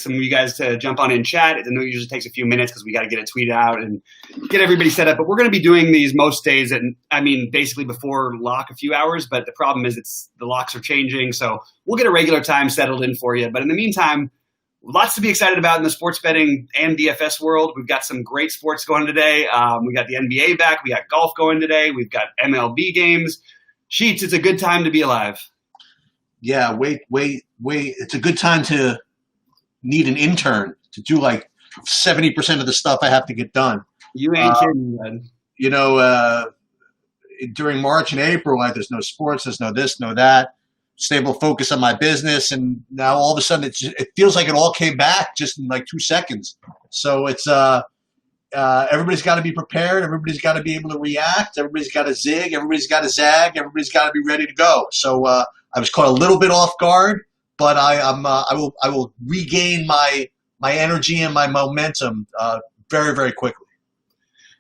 some of you guys to jump on in chat. I know it usually takes a few minutes because we got to get it tweeted out and get everybody set up. But we're going to be doing these most days, basically before lock a few hours. But the problem is the locks are changing, so we'll get a regular time settled in for you. But in the meantime, lots to be excited about in the sports betting and DFS world. We've got some great sports going today. We got the NBA back. We got golf going today. We've got MLB games. Sheets, it's a good time to be alive. Yeah, wait. It's a good time to need an intern to do like 70% of the stuff I have to get done. You ain't kidding, man. During March and April, there's no sports, there's no this, no that. Stable focus on my business, and now all of a sudden it feels like it all came back just in like 2 seconds. So it's everybody's got to be prepared. Everybody's got to be able to react. Everybody's got to zig. Everybody's got to zag. Everybody's got to be ready to go. So I was caught a little bit off guard, but I will regain my energy and my momentum very, very quickly.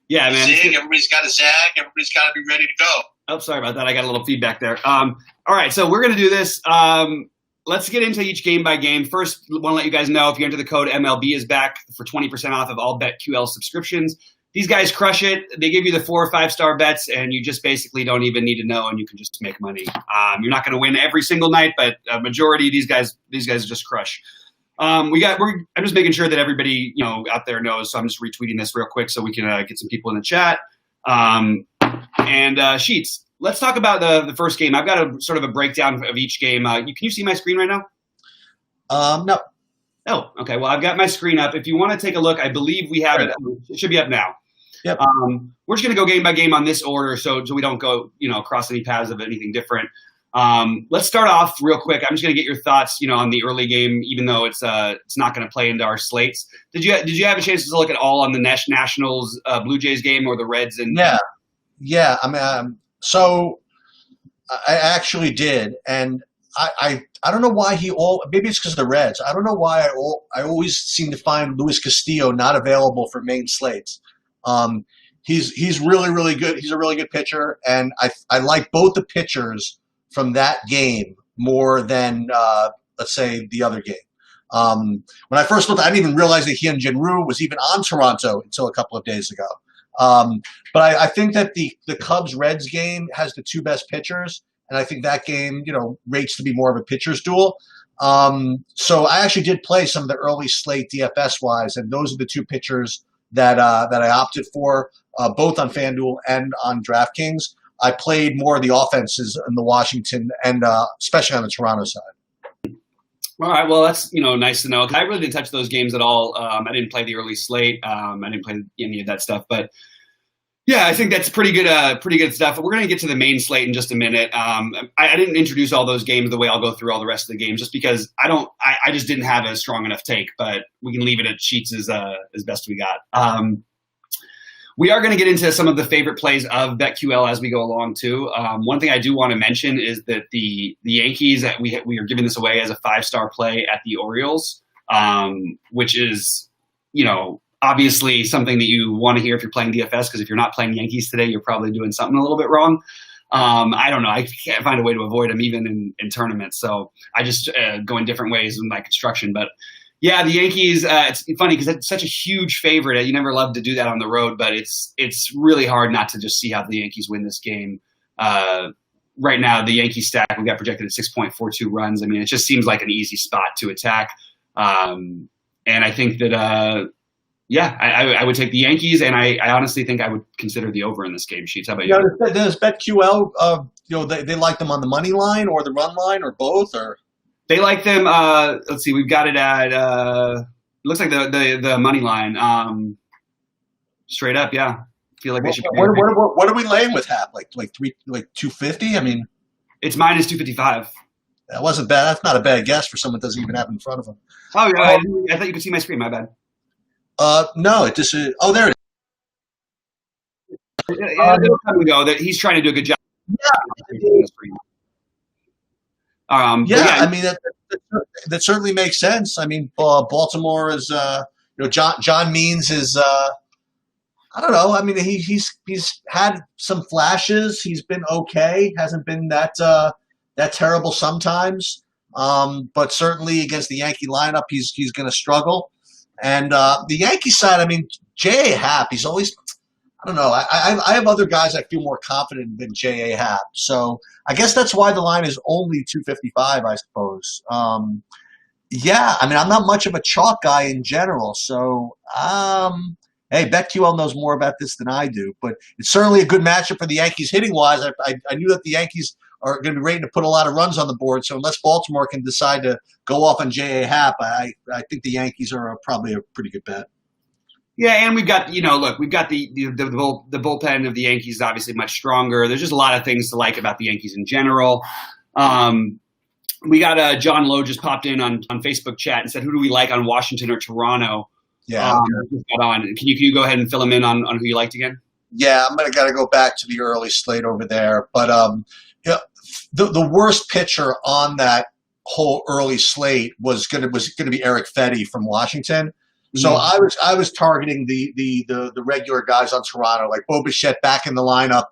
Yeah, man. Zig, everybody's got to zag. Everybody's got to be ready to go. Oh, sorry about that. I got a little feedback there. All right, so we're going to do this. Let's get into each game by game. First, I want to let you guys know if you enter the code MLB is back for 20% off of all BetQL subscriptions. These guys crush it. They give you the 4 or 5 star bets, and you just basically don't even need to know, and you can just make money. You're not going to win every single night, but a majority of these guys just crush. I'm just making sure that everybody out there knows. So I'm just retweeting this real quick so we can get some people in the chat. Sheets, let's talk about the first game. I've got a sort of a breakdown of each game. Can you see my screen right now? No. Oh, okay. Well, I've got my screen up. If you want to take a look, I believe we have it. It should be up now. Yep. We're just going to go game by game on this order so we don't go, across any paths of anything different. Let's start off real quick. I'm just going to get your thoughts, on the early game, even though it's not going to play into our slates. Did you have a chance to look at all on the Nationals Blue Jays game or the Reds? Yeah. I mean, so I actually did, and I don't know why maybe it's because of the Reds. I don't know why I always seem to find Luis Castillo not available for main slates. He's really, really good. He's a really good pitcher, and I like both the pitchers from that game more than let's say the other game. When I first looked, I didn't even realize that Hyun Jin Ryu was even on Toronto until a couple of days ago. But I think that the Cubs-Reds game has the 2 best pitchers, and I think that game, rates to be more of a pitcher's duel. So I actually did play some of the early slate DFS-wise, and those are the 2 pitchers that I opted for, both on FanDuel and on DraftKings. I played more of the offenses in the Washington and especially on the Toronto side. All right, well, that's nice to know. I really didn't touch those games at all. I didn't play the early slate. I didn't play any of that stuff, but yeah, I think that's pretty good stuff. We're going to get to the main slate in just a minute. I didn't introduce all those games the way I'll go through all the rest of the games, just because I just didn't have a strong enough take. But we can leave it at Sheets as best we got. We are going to get into some of the favorite plays of BetQL as we go along too. One thing I do want to mention is that the Yankees, that we are giving this away as a 5-star play at the Orioles, which is obviously something that you want to hear if you're playing DFS, because if you're not playing Yankees today, you're probably doing something a little bit wrong. I don't know. I can't find a way to avoid them even in tournaments. So I just go in different ways in my construction. But yeah, the Yankees, it's funny because it's such a huge favorite. You never love to do that on the road, but it's really hard not to just see how the Yankees win this game. Right now, the Yankee stack, we got projected at 6.42 runs. I mean, it just seems like an easy spot to attack. And I think that, I would take the Yankees, and I honestly think I would consider the over in this game. Sheets, how about you? Does BetQL, they like them on the money line or the run line or both, or? They like them. Let's see. We've got it at. Looks like the money line. Straight up, yeah. I feel like they should. What are we laying with half? Like 250? I mean, it's minus 255. That wasn't bad. That's not a bad guess for someone that doesn't even have it in front of them. Oh yeah, I thought you could see my screen. My bad. No, it just. Oh, there it is. It'll come and go. That he's trying to do a good job. Yeah. I mean that certainly makes sense. I mean, Baltimore is John Means is I don't know. I mean, he's had some flashes. He's been okay. Hasn't been that terrible sometimes. But certainly against the Yankee lineup, he's going to struggle. And the Yankee side, I mean, J.A. Happ, he's always – I don't know. I have other guys I feel more confident than J.A. Happ. So I guess that's why the line is only 255, I suppose. Yeah, I mean, I'm not much of a chalk guy in general. So, hey, BetQL knows more about this than I do. But it's certainly a good matchup for the Yankees hitting-wise. I knew that the Yankees are going to be ready to put a lot of runs on the board. So unless Baltimore can decide to go off on J.A. Happ, I think the Yankees are probably a pretty good bet. Yeah, and we've got, we've got the bullpen of the Yankees is obviously much stronger. There's just a lot of things to like about the Yankees in general. We got John Lowe just popped in on Facebook chat and said, who do we like on Washington or Toronto? Yeah. Can you go ahead and fill him in on who you liked again? Yeah, I'm got to go back to the early slate over there. But the worst pitcher on that whole early slate was going to be Eric Fetty from Washington. So I was targeting the regular guys on Toronto, like Bo Bichette back in the lineup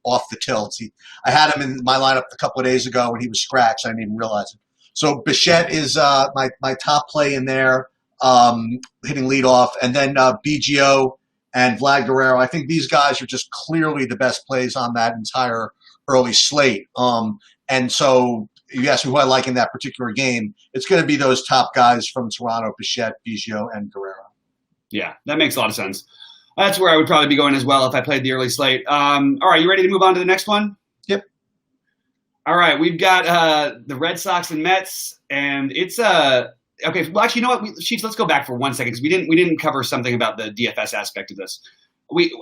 off the tilt. I had him in my lineup a couple of days ago when he was scratched. I didn't even realize it. So Bichette is my top play in there, hitting leadoff, and then BGO and Vlad Guerrero. I think these guys are just clearly the best plays on that entire early slate. And so you asked me who I like in that particular game, it's going to be those top guys from Toronto, Bichette, Biggio, and Guerrero. Yeah, that makes a lot of sense. That's where I would probably be going as well if I played the early slate. All right, you ready to move on to the next one? Yep. All right, we've got the Red Sox and Mets, and it's okay. Well, actually, you know what, Chiefs? Let's go back for 1 second because we didn't cover something about the DFS aspect of this.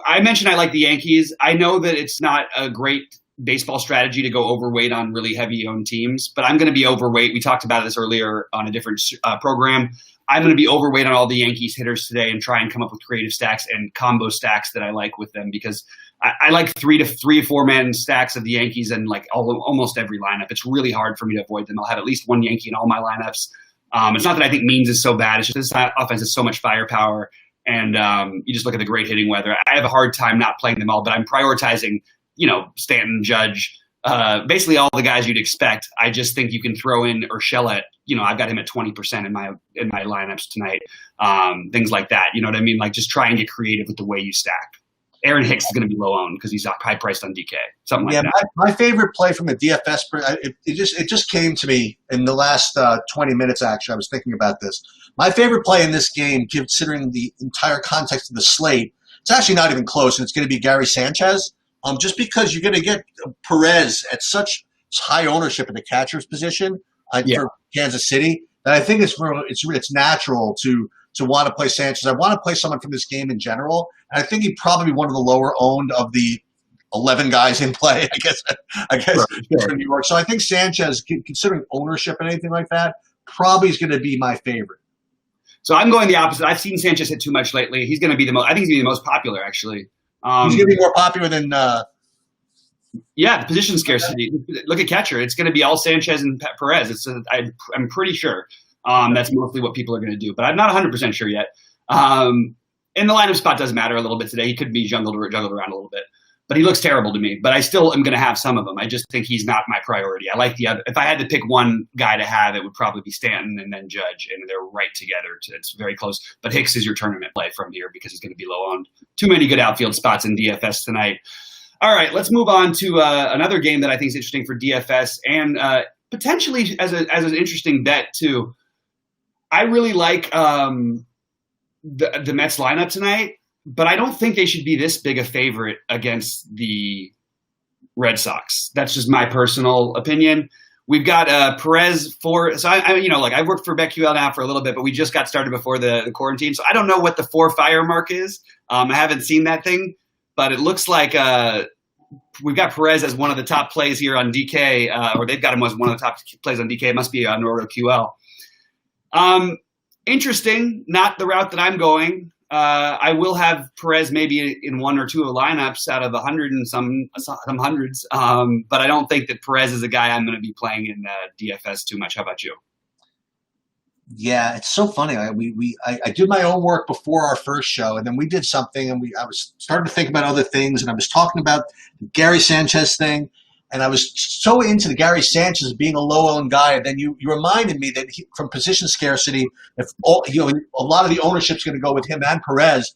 I mentioned I like the Yankees. I know that it's not a great baseball strategy to go overweight on really heavy owned teams, but I'm going to be overweight. We talked about this earlier on a different program. I'm going to be overweight on all the Yankees hitters today and try and come up with creative stacks and combo stacks that I like with them because I like 3 or 4 man stacks of the Yankees and like almost every lineup. It's really hard for me to avoid them. I'll have at least one Yankee in all my lineups. It's not that I think Means is so bad. It's just this offense has so much firepower, and you just look at the great hitting weather. I have a hard time not playing them all, but I'm prioritizing Stanton, Judge, basically all the guys you'd expect. I just think you can throw in Urshela. I've got him at 20% in my lineups tonight. Things like that. You know what I mean? Like just try and get creative with the way you stack. Aaron Hicks is going to be low owned because he's high priced on DK. Something like that. My favorite play from a DFS, it just came to me in the last 20 minutes. Actually, I was thinking about this. My favorite play in this game, considering the entire context of the slate, it's actually not even close, and it's going to be Gary Sanchez. Just because you're going to get Perez at such high ownership in the catcher's position for Kansas City, that I think it's natural to want to play Sanchez. I want to play someone from this game in general, and I think he'd probably be one of the lower owned of the 11 guys in play. I guess sure. In New York. So I think Sanchez, considering ownership and anything like that, probably is going to be my favorite. So I'm going the opposite. I've seen Sanchez hit too much lately. He's going to be I think he's going to be the most popular actually. He's going to be more popular than the position scarcity. Look at catcher. It's going to be all Sanchez and Perez. I'm pretty sure that's mostly what people are going to do, but I'm not 100% sure yet. And the lineup spot does matter a little bit today. He could be juggled around a little bit, but he looks terrible to me. But I still am going to have some of them. I just think he's not my priority. I like the other. If I had to pick one guy to have, it would probably be Stanton and then Judge, and they're right together. It's very close. But Hicks is your tournament play from here because he's going to be low owned. Too many good outfield spots in DFS tonight. All right, let's move on to another game that I think is interesting for DFS and potentially as an interesting bet too. I really like the Mets lineup tonight, but I don't think they should be this big a favorite against the Red Sox. That's just my personal opinion. We've got Perez I've worked for BetQL now for a little bit, but we just got started before the quarantine, so I don't know what the 4 fire mark is. I haven't seen that thing, but it looks like we've got Perez as one of the top plays here on DK, or they've got him as one of the top plays on DK. It must be on RotoQL. Interesting, not the route that I'm going. I will have Perez maybe in 1 or 2 lineups out of 100 and some hundreds, but I don't think that Perez is a guy I'm going to be playing in DFS too much. How about you? Yeah, it's so funny. I did my own work before our first show, and then we did something, and I was starting to think about other things, and I was talking about the Gary Sanchez thing, and I was so into the Gary Sanchez being a low-owned guy, and then you reminded me that from position scarcity, if a lot of the ownership's going to go with him and Perez,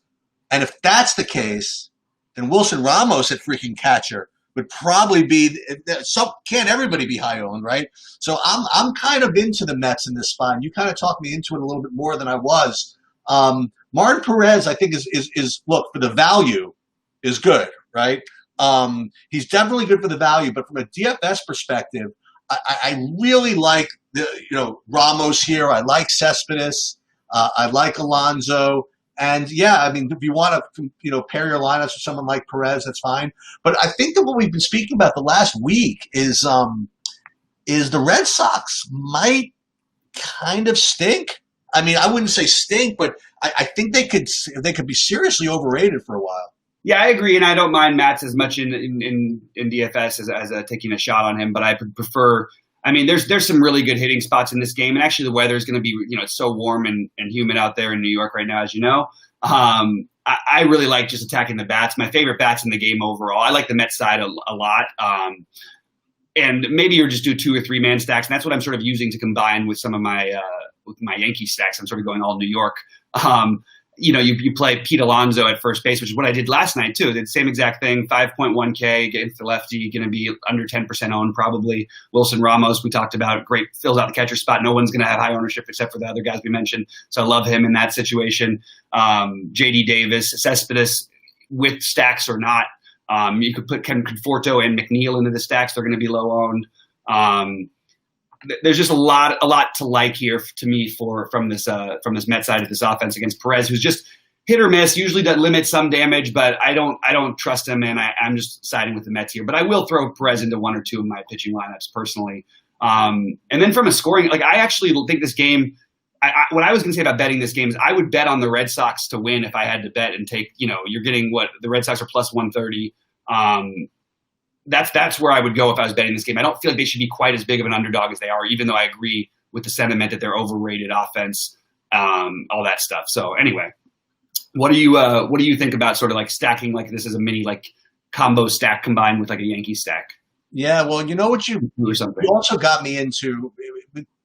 and if that's the case, then Wilson Ramos at freaking catcher would probably be. So can't everybody be high owned, right? So I'm kind of into the Mets in this spot, and you kind of talked me into it a little bit more than I was. Martin Perez, I think, is look, for the value, is good, right? He's definitely good for the value, but from a DFS perspective, I really like Ramos here. I like Cespedes. I like Alonso. And yeah, I mean, if you want to pair your lineups with someone like Perez, that's fine. But I think that what we've been speaking about the last week is the Red Sox might kind of stink. I mean, I wouldn't say stink, but I think they could be seriously overrated for a while. Yeah, I agree, and I don't mind Matz as much in DFS as taking a shot on him, but I prefer. I mean, there's some really good hitting spots in this game, and actually the weather is going to be, it's so warm and humid out there in New York right now, as you know. I really like just attacking the bats. My favorite bats in the game overall. I like the Mets side a lot. And maybe you're just do 2 or 3 man stacks, and that's what I'm sort of using to combine with some of my Yankee stacks. I'm sort of going all New York. You play Pete Alonso at first base, which is what I did last night too. Did the same exact thing, 5.1K against the lefty, going to be under 10% owned probably. Wilson Ramos, we talked about, great, fills out the catcher spot. No one's going to have high ownership except for the other guys we mentioned. So I love him in that situation. JD Davis, Cespedes, with stacks or not. You could put Ken Conforto and McNeil into the stacks. They're going to be low owned. There's just a lot to like here to me from this Met side of this offense against Perez, who's just hit or miss. Usually does limit some damage, but I don't trust him, and I'm just siding with the Mets here. But I will throw Perez into 1 or 2 of my pitching lineups personally. And then from a scoring, I actually think this game. What I was going to say about betting this game is I would bet on the Red Sox to win if I had to bet and take. You're getting what the Red Sox are plus 130. That's where I would go if I was betting this game. I don't feel like they should be quite as big of an underdog as they are, even though I agree with the sentiment that they're overrated offense, all that stuff. So anyway, what do you think about sort of like stacking like this as a mini like combo stack combined with like a Yankee stack? Yeah, well, you know what you also got me into,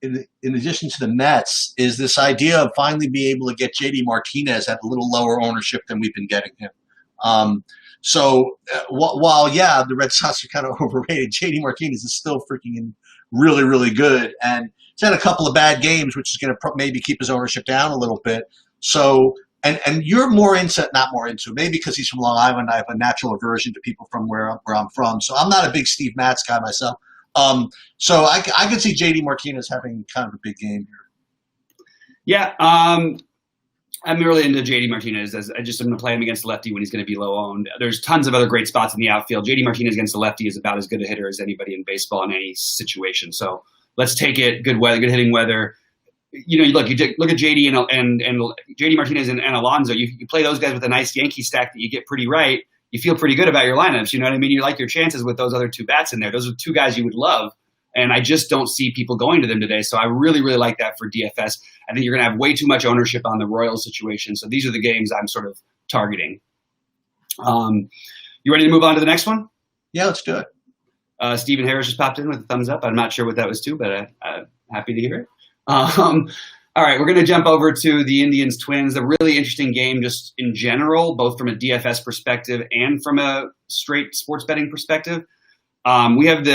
in addition to the Mets, is this idea of finally being able to get JD Martinez at a little lower ownership than we've been getting him. So while the Red Sox are kind of overrated, JD Martinez is still freaking really, really good, and he's had a couple of bad games, which is going to maybe keep his ownership down a little bit. So, and you're not more into maybe because he's from Long Island. I have a natural aversion to people from where I'm from, so I'm not a big Steve Matz guy myself. So I could see JD Martinez having kind of a big game here. Yeah. I'm really into JD Martinez. I'm going to play him against the lefty when he's going to be low owned. There's tons of other great spots in the outfield. JD Martinez against the lefty is about as good a hitter as anybody in baseball in any situation. So let's take it. Good weather, good hitting weather. You look at JD and JD Martinez and Alonso. You play those guys with a nice Yankee stack that you get pretty right. You feel pretty good about your lineups. You know what I mean? You like your chances with those other 2 bats in there. Those are 2 guys you would love. And I just don't see people going to them today. So I really, really like that for DFS. I think you're going to have way too much ownership on the Royals situation. So these are the games I'm sort of targeting. You ready to move on to the next one? Yeah, let's do it. Stephen Harris just popped in with a thumbs up. I'm not sure what that was to, but I'm happy to hear it. All right, we're going to jump over to the Indians Twins. A really interesting game just in general, both from a DFS perspective and from a straight sports betting perspective. We have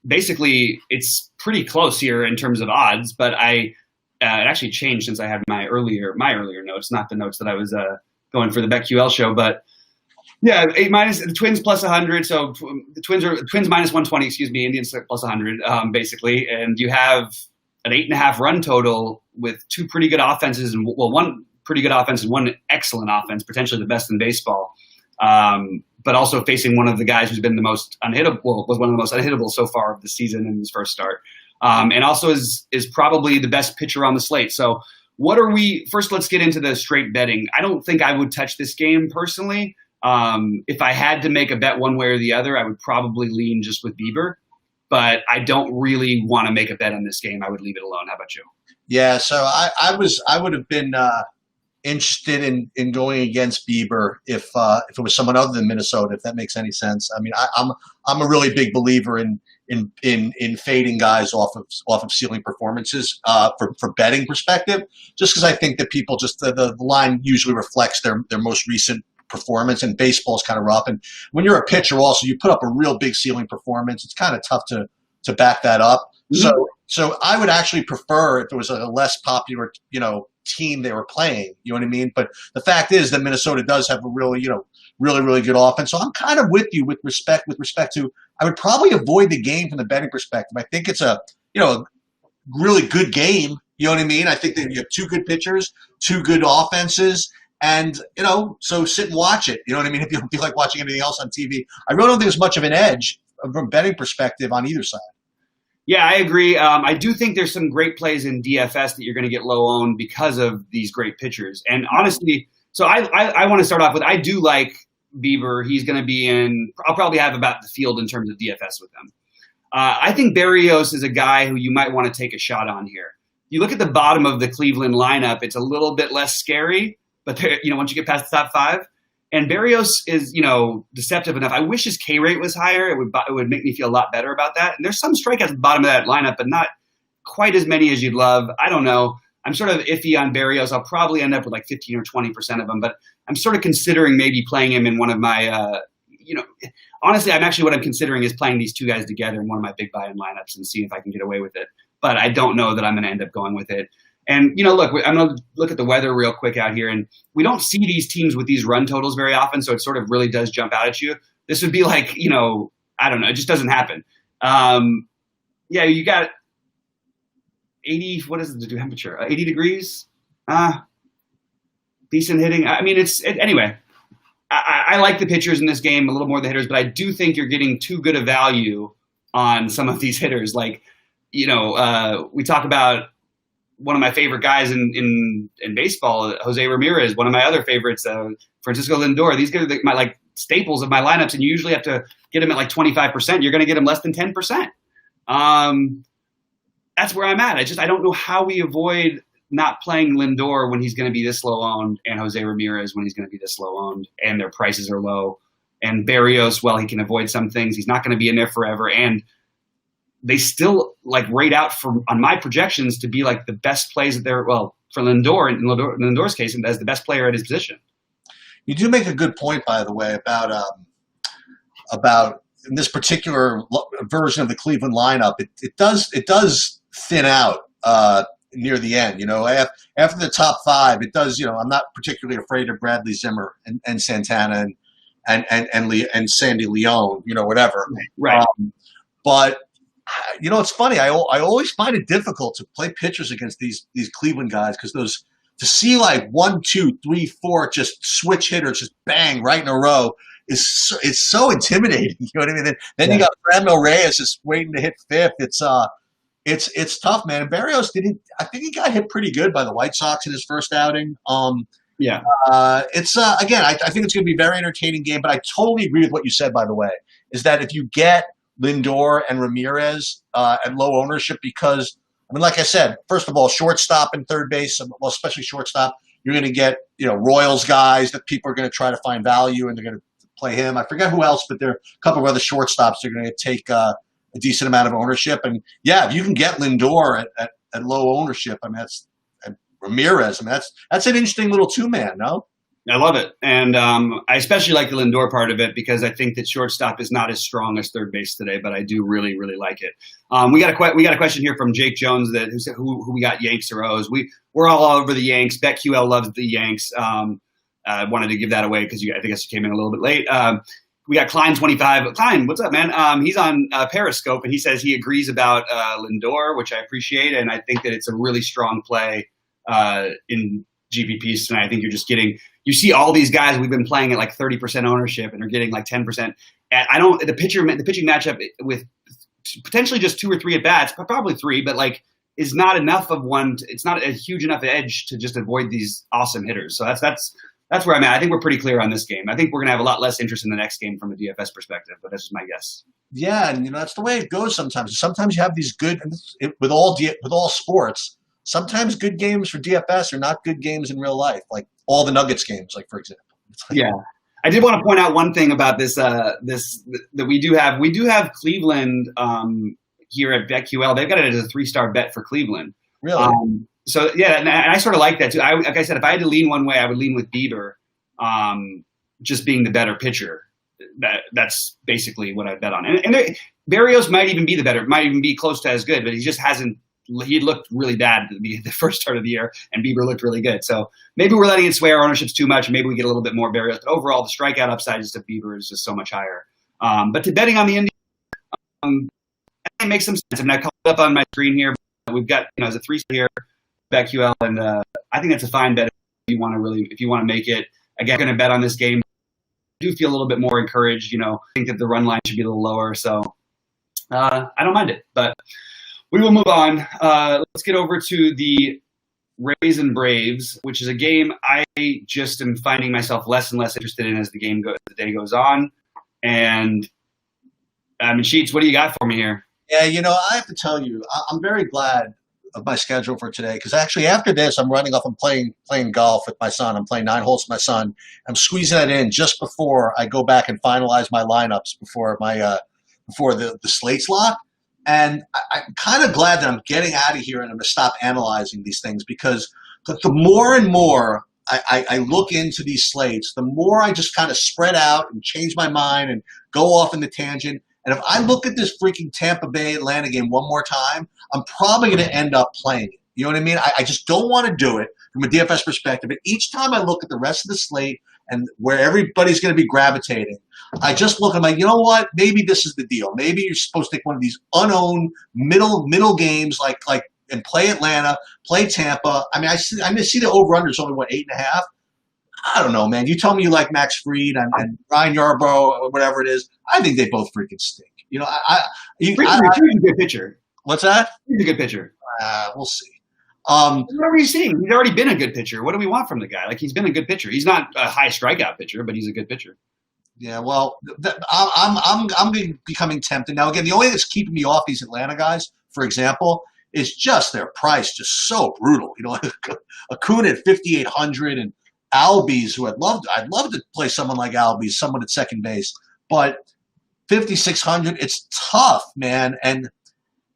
basically it's pretty close here in terms of odds, but it actually changed since I had my earlier notes, not the notes that I was going for the BetQL show. But yeah, the Twins plus 100. So the Twins minus 120. Excuse me, Indians plus 100 basically, and you have an 8.5 run total with 2 pretty good offenses and one pretty good offense and 1 excellent offense, potentially the best in baseball. But also facing one of the guys who's been the most unhittable, was one of the most unhittable so far of the season in his first start. And also is probably the best pitcher on the slate. So first let's get into the straight betting. I don't think I would touch this game personally. If I had to make a bet one way or the other, I would probably lean just with Bieber, but I don't really want to make a bet on this game. I would leave it alone. How about you? Yeah. So I would have been, interested in going against Bieber if it was someone other than Minnesota, if that makes any sense. I mean, I'm a really big believer in fading guys off of ceiling performances for betting perspective, just because I think that people just the line usually reflects their most recent performance, and baseball's kind of rough. And when you're a pitcher, also you put up a real big ceiling performance, it's kind of tough to back that up. Mm-hmm. So I would actually prefer if it was a less popular, team they were playing, you know what I mean? But the fact is that Minnesota does have a really, really good offense. So I'm kind of with you with respect to, I would probably avoid the game from the betting perspective. I think it's a really good game. You know what I mean? I think that you have two good pitchers, two good offenses, and, so sit and watch it. You know what I mean? If you don't feel like watching anything else on TV, I really don't think there's much of an edge from a betting perspective on either side. Yeah, I agree. I do think there's some great plays in DFS that you're going to get low owned because of these great pitchers. And honestly, so I want to start off with, I do like Bieber. He's going to be in, I'll probably have about the field in terms of DFS with him. I think Berrios is a guy who you might want to take a shot on here. You look at the bottom of the Cleveland lineup, it's a little bit less scary, but once you get past the top five, and Berrios is, deceptive enough. I wish his K rate was higher. It would make me feel a lot better about that. And there's some strikeouts at the bottom of that lineup, but not quite as many as you'd love. I don't know. I'm sort of iffy on Berrios. I'll probably end up with like 15 or 20% of them, but I'm sort of considering maybe playing him in one of my, honestly, what I'm considering is playing these two guys together in one of my big buy-in lineups and seeing if I can get away with it. But I don't know that I'm going to end up going with it. And, look, I'm going to look at the weather real quick out here, and we don't see these teams with these run totals very often, so it sort of really does jump out at you. This would be like, I don't know, it just doesn't happen. You got 80, what is the temperature? 80 degrees? Decent hitting. I mean, anyway, I like the pitchers in this game a little more than the hitters, but I do think you're getting too good a value on some of these hitters. Like, we talk about one of my favorite guys in baseball, Jose Ramirez, one of my other favorites, Francisco Lindor. These guys are my staples of my lineups, and you usually have to get them at 25%. You're going to get them less than 10%. That's where I'm at. I don't know how we avoid not playing Lindor when he's going to be this low owned, and Jose Ramirez when he's going to be this low owned, and their prices are low. And Berrios, he can avoid some things. He's not going to be in there forever, and they still rate out on my projections to be the best plays that they're, for Lindor, in Lindor's case, as the best player at his position. You do make a good point, by the way, about in this particular version of the Cleveland lineup. It does thin out near the end. After the top five, it does. I'm not particularly afraid of Bradley Zimmer and Santana and Sandy Leone. Whatever. Right. But it's funny. I always find it difficult to play pitchers against these Cleveland guys, because to see 1, 2, 3, 4 just switch hitters just bang right in a row is so intimidating. You know what I mean? Then you got Franmil Reyes just waiting to hit fifth. It's tough, man. And Berrios I think he got hit pretty good by the White Sox in his first outing. It's again, I think it's going to be a very entertaining game. But I totally agree with what you said, by the way, is that if you get Lindor and Ramirez at low ownership, because, like I said, first of all, shortstop and third base, especially shortstop, you're going to get, Royals guys that people are going to try to find value, and they're going to play him. I forget who else, but there are a couple of other shortstops that are going to take a decent amount of ownership. And, if you can get Lindor at low ownership, and Ramirez, that's an interesting little two-man, no? I love it. And I especially like the Lindor part of it, because I think that shortstop is not as strong as third base today, but I do really, really like it. We got a question here from Jake Jones who said who we got, Yanks or O's. We're all over the Yanks. BetQL loves the Yanks. I wanted to give that away because I think you came in a little bit late. We got Klein25. Klein, what's up, man? He's on Periscope, and he says he agrees about Lindor, which I appreciate, and I think that it's a really strong play in GPPs tonight. I think you're just you see all these guys we've been playing at 30% ownership, and they're getting 10%. And the pitching matchup with potentially just 2 or 3 at bats, probably 3, but is not enough of one. It's not a huge enough edge to just avoid these awesome hitters. So that's where I'm at. I think we're pretty clear on this game. I think we're gonna have a lot less interest in the next game from a DFS perspective, but that's just my guess. Yeah, and that's the way it goes sometimes. Sometimes you have these good, with all sports. sometimes good games for DFS are not good games in real life, like all the Nuggets games, like for example. Yeah. I did want to point out one thing about this, that we do have Cleveland here at BetQL. They've got it as a 3-star bet for Cleveland. Really? So yeah, and I sort of like that too. Like I said, if I had to lean one way, I would lean with Bieber, just being the better pitcher. That's basically what I bet on. And Berrios might even be close to as good, but he just hasn't. He looked really bad at the first start of the year, and Bieber looked really good. So maybe we're letting it sway our ownerships too much. Maybe we get a little bit more Berrios. But overall, the strikeout upside just of Bieber is just so much higher. But to betting on the Indians, it makes some sense. I mean, I called it up on my screen here. We've got as a 3-star here, BetQL, and I think that's a fine bet if you want to make it. Again, I'm going to bet on this game. I do feel a little bit more encouraged. I think that the run line should be a little lower, so I don't mind it. But we will move on. Let's get over to the Rays and Braves, which is a game I just am finding myself less and less interested in as the day goes on. And Sheets, what do you got for me here? Yeah, I have to tell you, I'm very glad of my schedule for today because actually after this, I'm running off and playing golf with my son. I'm playing 9 holes with my son. I'm squeezing that in just before I go back and finalize my lineups before the slate's lock. And I'm kind of glad that I'm getting out of here and I'm going to stop analyzing these things because the more and more I look into these slates, the more I just kind of spread out and change my mind and go off in the tangent. And if I look at this freaking Tampa Bay Atlanta game one more time, I'm probably going to end up playing it. You know what I mean? I just don't want to do it from a DFS perspective. But each time I look at the rest of the slate and where everybody's going to be gravitating, I just look and I'm like, you know what? Maybe this is the deal. Maybe you're supposed to take one of these unowned middle games and play Atlanta, play Tampa. I mean, I see the over-under is only, 8.5? I don't know, man. You tell me you like Max Fried and Ryan Yarbrough or whatever it is. I think they both freaking stink. He's a good pitcher. What's that? He's a good pitcher. We'll see. What are you seeing? He's already been a good pitcher. What do we want from the guy? Like, he's been a good pitcher. He's not a high strikeout pitcher, but he's a good pitcher. Yeah, well, I'm becoming tempted now. Again, the only thing that's keeping me off these Atlanta guys, for example, is just their price, just so brutal. Acuna at 5,800 and Albies, who I'd love to play someone like Albies, someone at second base, but 5,600, it's tough, man. And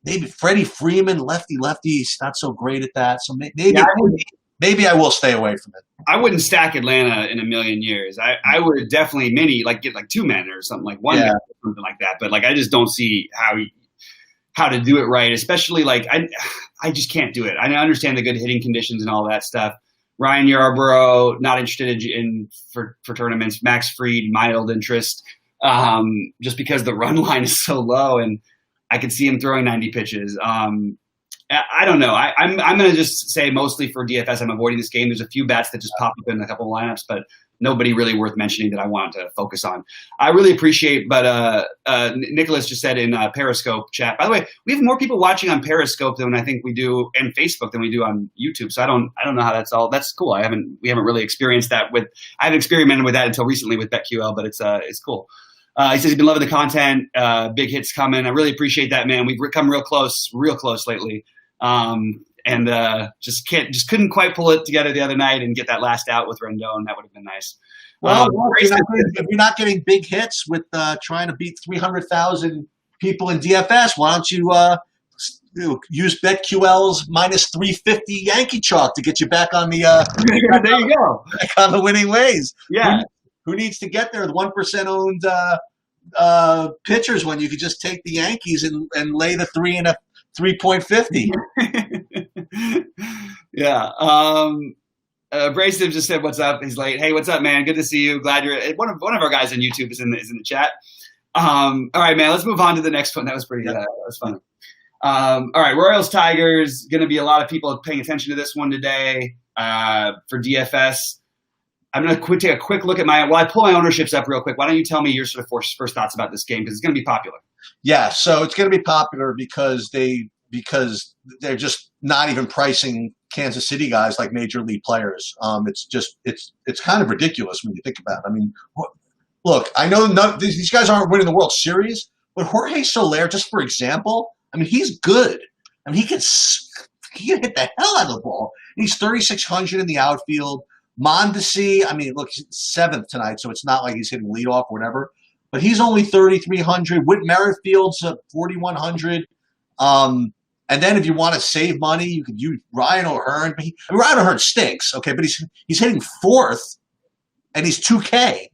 maybe Freddie Freeman, lefty, he's not so great at that. So maybe I will stay away from it. I wouldn't stack Atlanta in a million years. I would definitely get like 2 men or something, like 1 man or something like that. But I just don't see how to do it right, especially I just can't do it. I understand the good hitting conditions and all that stuff. Ryan Yarbrough, not interested for tournaments. Max Fried, mild interest, just because the run line is so low, and I could see him throwing 90 pitches. I don't know. I'm going to just say mostly for DFS, I'm avoiding this game. There's a few bats that just pop up in a couple of lineups, but nobody really worth mentioning that I want to focus on. I really appreciate, but Nicholas just said in Periscope chat. By the way, we have more people watching on Periscope than I think we do, and Facebook than we do on YouTube. So I don't know how that's all. That's cool. We haven't really experienced that I haven't experimented with that until recently with BetQL, but it's cool. He says he's been loving the content. Big hits coming. I really appreciate that, man. We've come real close lately. And just couldn't quite pull it together the other night and get that last out with Rendon. That would have been nice. Well, if you're not getting big hits with trying to beat 300,000 people in DFS, why don't you use BetQL's minus 350 Yankee chalk to get you back on the there you go, back on the winning ways. Yeah. Who needs to get there? The 1% owned pitchers when you could just take the Yankees and lay the 3 and a 3.50. Yeah. Abrasive just said, "What's up?" He's like, "Hey, what's up, man? Good to see you. Glad you're one of our guys on YouTube is in the chat." All right, man. Let's move on to the next one. That was pretty. That was fun. All right, Royals Tigers. Going to be a lot of people paying attention to this one today for DFS. I'm going to take a quick look at while I pull my ownerships up real quick. Why don't you tell me your sort of first thoughts about this game, because it's going to be popular. Yeah, so it's going to be popular because they're just not even pricing Kansas City guys like major league players. It's kind of ridiculous when you think about it. I mean, look, I know these guys aren't winning the World Series, but Jorge Soler, just for example, I mean, he's good. I mean, he can he can hit the hell out of the ball. And he's 3,600 in the outfield. Mondesi, I mean, look, he's 7th tonight, so it's not like he's hitting leadoff or whatever. But he's only 3,300. Whit Merrifield's 4,100. And then if you want to save money, you can use Ryan O'Hearn. But Ryan O'Hearn stinks, okay? But he's hitting 4th, and he's 2K.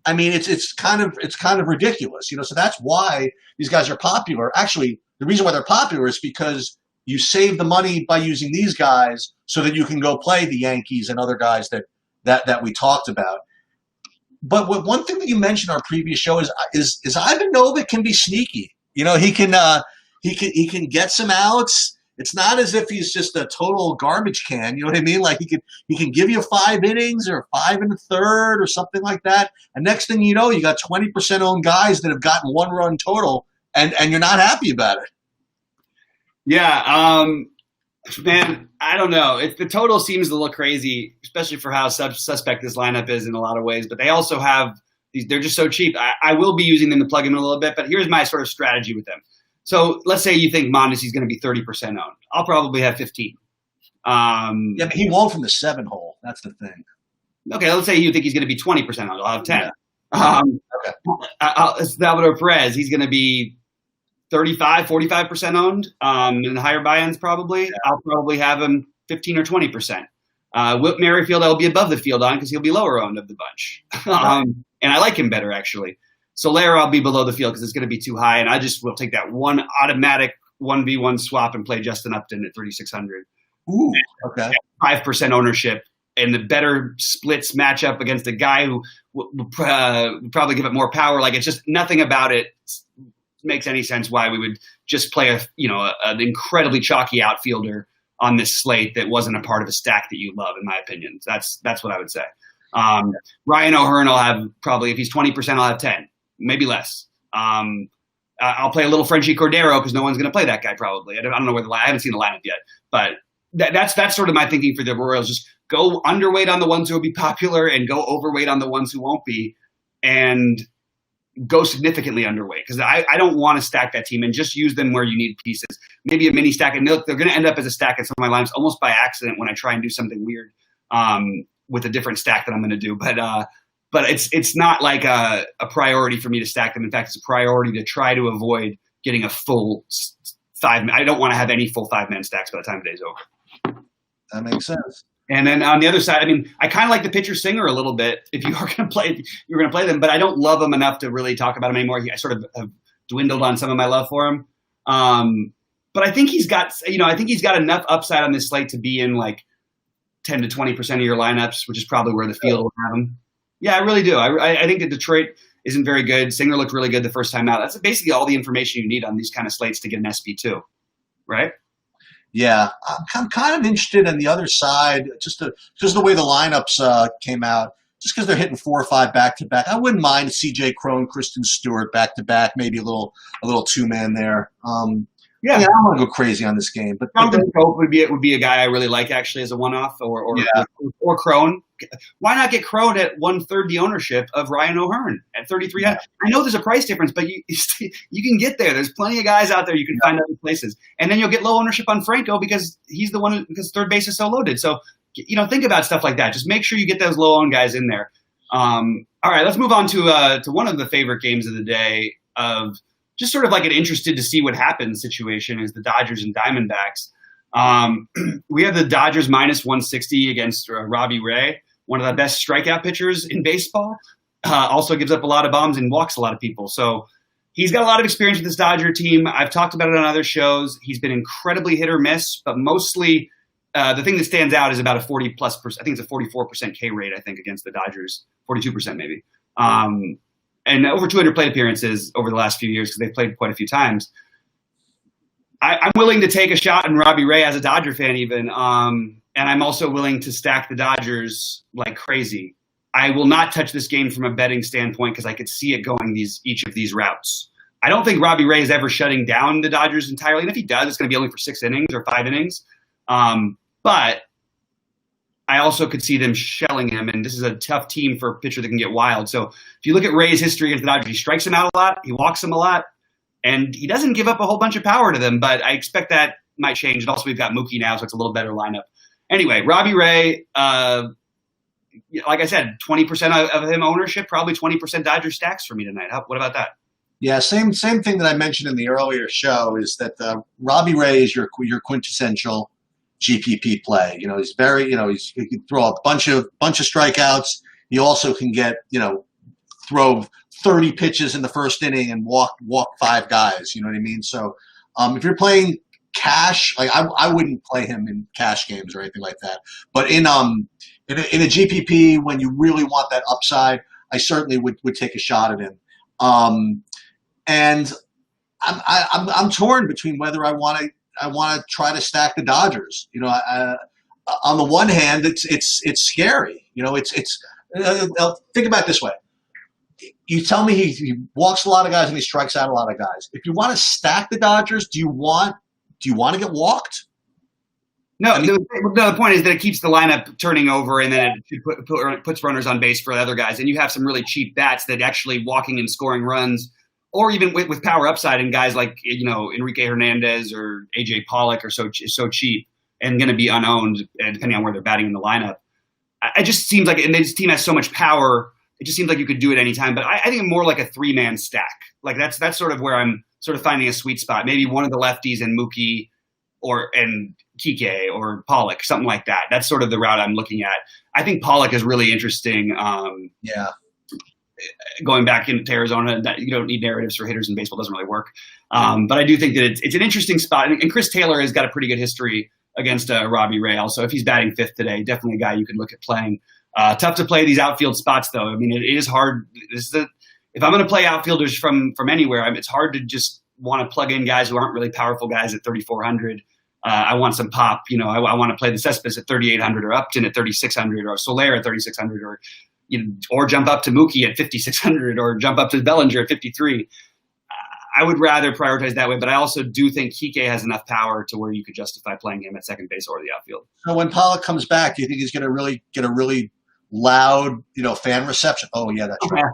I mean, it's kind of ridiculous, So that's why these guys are popular. Actually, the reason why they're popular is because you save the money by using these guys so that you can go play the Yankees and other guys that we talked about. But one thing that you mentioned in our previous show is Ivan Nova can be sneaky. He can get some outs. It's not as if he's just a total garbage can. You know what I mean? Like he can give you 5 innings or 5 1/3 or something like that. And next thing you know, you got 20% owned guys that have gotten 1 run total, and you're not happy about it. Yeah, man, I don't know. The total seems to look crazy, especially for how suspect this lineup is in a lot of ways. But they also have these; they're just so cheap. I will be using them to plug in a little bit, but here's my sort of strategy with them. So let's say you think Mondesi's going to be 30% owned. I'll probably have 15. Yeah, but he won't from the 7 hole. That's the thing. Okay, let's say you think he's going to be 20% owned. I'll have 10. Yeah. Okay. Salvador Perez, he's going to be 35, 45% owned, in the higher buy-ins probably. Yeah. I'll probably have him 15 or 20%. Whit Merrifield, I'll be above the field on because he'll be lower owned of the bunch. And I like him better, actually. Solera, I'll be below the field because it's going to be too high, and I just will take that one automatic 1v1 swap and play Justin Upton at 3,600. Ooh, okay. 5% ownership, and the better splits match up against a guy who would probably give it more power. Like, it's just nothing about it makes any sense why we would just play an incredibly chalky outfielder on this slate that wasn't a part of a stack that you love, in my opinion. That's what I would say. Ryan O'Hearn, I'll have probably, if he's 20%, I'll have 10. Maybe less. I'll play a little Frenchie Cordero because no one's going to play that guy probably. I don't know I haven't seen the lineup yet, but that's sort of my thinking for the Royals. Just go underweight on the ones who will be popular and go overweight on the ones who won't be, and go significantly underweight because I don't want to stack that team and just use them where you need pieces. Maybe a mini stack, and they're going to end up as a stack in some of my lineups almost by accident when I try and do something weird with a different stack that I'm going to do. But it's not like a priority for me to stack them. In fact, it's a priority to try to avoid getting a full 5. I don't want to have any full 5-man stacks by the time the day's over. That makes sense. And then on the other side, I mean, I kind of like the pitcher Singer a little bit. If you're going to play them, but I don't love him enough to really talk about him anymore. I sort of have dwindled on some of my love for him. But I think he's got enough upside on this slate to be in like 10 to 20% of your lineups, which is probably where the field will have him. Yeah, I really do. I think that Detroit isn't very good. Singer looked really good the first time out. That's basically all the information you need on these kind of slates to get an SP2, right? Yeah, I'm kind of interested in the other side, just the way the lineups came out, just because they're hitting 4 or 5 back-to-back. I wouldn't mind C.J. Cron, Kristen Stewart back-to-back, maybe a little 2-man there. Yeah, I don't want to go crazy on this game, but Pope would be a guy I really like actually as a one-off, or Crone. Why not get Crone at 1/3 the ownership of Ryan O'Hearn at 33? I know there's a price difference, but you can get there. There's plenty of guys out there you can find other places, and then you'll get low ownership on Franco because he's the one because third base is so loaded. So think about stuff like that. Just make sure you get those low-owned guys in there. All right, let's move on to one of the favorite games of the day of. Just sort of like an interested to see what happens situation is the Dodgers and Diamondbacks. We have the Dodgers minus 160 against Robbie Ray, one of the best strikeout pitchers in baseball. Also gives up a lot of bombs and walks a lot of people. So he's got a lot of experience with this Dodger team. I've talked about it on other shows. He's been incredibly hit or miss, but mostly the thing that stands out is about a 40+%. I think it's a 44% K rate, I think, against the Dodgers, 42% maybe. And over 200 plate appearances over the last few years because they've played quite a few times. I'm willing to take a shot on Robbie Ray as a Dodger fan even, and I'm also willing to stack the Dodgers like crazy. I will not touch this game from a betting standpoint because I could see it going each of these routes. I don't think Robbie Ray is ever shutting down the Dodgers entirely, and if he does, it's going to be only for 6 innings or 5 innings. But I also could see them shelling him, and this is a tough team for a pitcher that can get wild. So if you look at Ray's history against the Dodgers, he strikes him out a lot, he walks him a lot, and he doesn't give up a whole bunch of power to them, but I expect that might change. And also we've got Mookie now, so it's a little better lineup. Anyway, Robbie Ray, like I said, 20% of him ownership, probably 20% Dodger stacks for me tonight. What about that? Yeah, same thing that I mentioned in the earlier show is that Robbie Ray is your quintessential GPP play. He's very, he can throw a bunch of strikeouts. He also can get, throw 30 pitches in the first inning and walk 5 guys. You know what I mean? So if you're playing cash, like I wouldn't play him in cash games or anything like that. But in a GPP, when you really want that upside, I certainly would take a shot at him. And I'm torn between whether I want to try to stack the Dodgers. On the one hand, it's scary. Think about it this way. You tell me he walks a lot of guys and he strikes out a lot of guys. If you want to stack the Dodgers, do you want to get walked? No, the point is that it keeps the lineup turning over, and then it puts runners on base for other guys. And you have some really cheap bats that actually walking and scoring runs, or even with power upside, and guys like Enrique Hernandez or AJ Pollock are so cheap and going to be unowned, depending on where they're batting in the lineup. It just seems like, and this team has so much power, it just seems like you could do it anytime. But I think more like a 3-man stack. Like that's sort of where I'm sort of finding a sweet spot. Maybe one of the lefties and Mookie and Kike or Pollock, something like that. That's sort of the route I'm looking at. I think Pollock is really interesting. Going back into Arizona, you don't need narratives for hitters in baseball. It doesn't really work. But I do think that it's an interesting spot. And Chris Taylor has got a pretty good history against Robbie Ray also. If he's batting 5th today, definitely a guy you could look at playing. Tough to play these outfield spots, though. I mean, it is hard. If I'm going to play outfielders from anywhere, it's hard to just want to plug in guys who aren't really powerful guys at 3,400. I want some pop. I want to play the Cespedes at 3,800 or Upton at 3,600 or Soler at 3,600 or jump up to Mookie at 5,600 or jump up to Bellinger at 53. I would rather prioritize that way, but I also do think Kike has enough power to where you could justify playing him at second base or the outfield. So when Pollock comes back, do you think he's going to really get a really loud, fan reception? Oh yeah, that's right.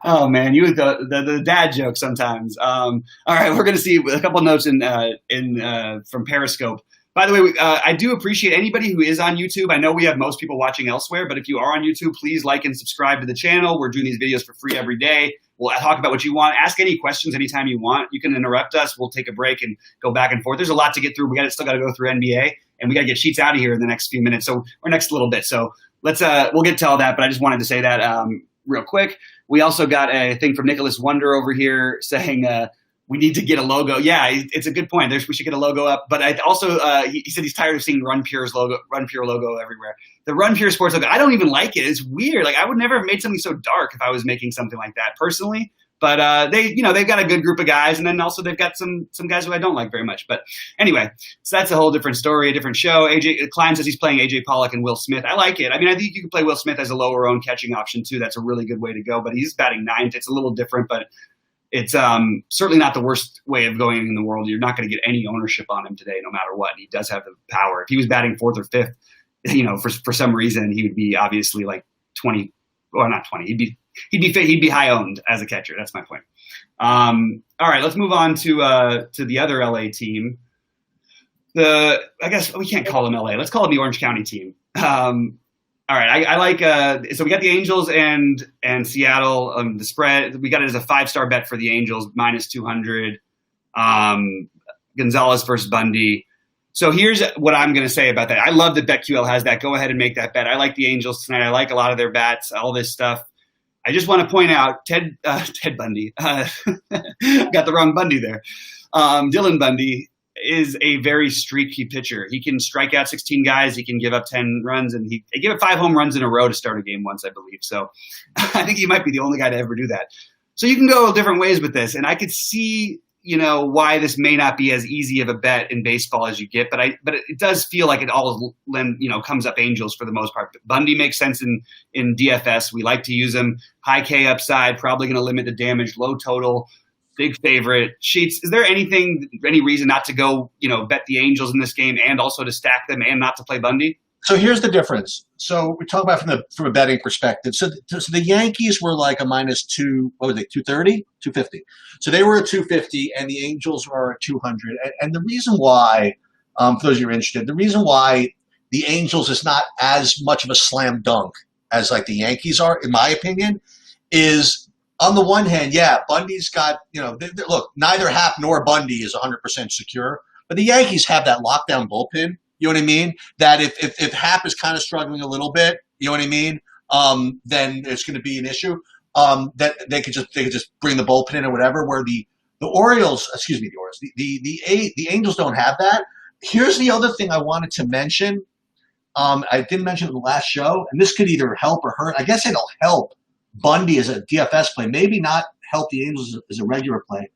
Oh man, you the dad joke sometimes. All right, we're going to see a couple notes from Periscope. By the way, I do appreciate anybody who is on YouTube. I know we have most people watching elsewhere, but if you are on YouTube, please like and subscribe to the channel. We're doing these videos for free every day. We'll talk about what you want. Ask any questions anytime you want. You can interrupt us. We'll take a break and go back and forth. There's a lot to get through. Still got to go through NBA, and we got to get Sheets out of here in the next few minutes. Or next little bit. So we'll get to all that. But I just wanted to say that real quick. We also got a thing from Nicholas Wonder over here saying we need to get a logo. Yeah, it's a good point. We should get a logo up. But I also he said he's tired of seeing Run Pure logo everywhere. The Run Pure Sports logo, I don't even like it. It's weird. Like I would never have made something so dark if I was making something like that personally. But they've got a good group of guys, and then also they've got some guys who I don't like very much. But anyway, so that's a whole different story, a different show. Klein says he's playing AJ Pollock and Will Smith. I like it. I mean, I think you can play Will Smith as a lower owned catching option too. That's a really good way to go. But he's batting 9th. It's a little different, but it's certainly not the worst way of going in the world. You're not going to get any ownership on him today, no matter what. He does have the power. If he was batting 4th or 5th, for some reason he would be obviously like 20 or not 20. He'd be high owned as a catcher. That's my point. All right, let's move on to the other LA team. I guess we can't call them LA. Let's call them the Orange County team. All right, I like so we got the Angels and Seattle. The spread, we got it as a 5-star bet for the Angels, -200. Gonzalez versus Bundy. So here's what I'm going to say about that. I love that BetQL has that. Go ahead and make that bet. I like the Angels tonight. I like a lot of their bats, all this stuff. I just want to point out Ted Bundy. Got the wrong Bundy there. Dylan Bundy is a very streaky pitcher. He can strike out 16 guys. He can give up 10 runs, and he gave up 5 home runs in a row to start a game once, I believe. So I think he might be the only guy to ever do that. So you can go different ways with this, and I could see why this may not be as easy of a bet in baseball as you get, but it does feel like it all comes up Angels for the most part. But Bundy makes sense in DFS. We like to use him. High K upside, probably going to limit the damage. Low total, big favorite. Sheets, is there any reason not to go bet the Angels in this game and also to stack them and not to play Bundy? So here's the difference. So we talk about from a betting perspective. So the Yankees were like a minus two. What was they? 230, 250. So they were at 250, and the Angels were at 200. And the reason why, for those of you who are interested, the reason why the Angels is not as much of a slam dunk as like the Yankees are, in my opinion, is on the one hand, yeah, Bundy's got, look, neither Happ nor Bundy is 100% secure, but the Yankees have that lockdown bullpen. You know what I mean? That if Happ is kind of struggling a little bit, you know what I mean? Then it's going to be an issue. That they could just bring the bullpen in or whatever. Where the Orioles, the Angels don't have that. Here's the other thing I wanted to mention. I didn't mention it in the last show, and this could either help or hurt. I guess it'll help Bundy as a DFS play, maybe not help the Angels as a regular play.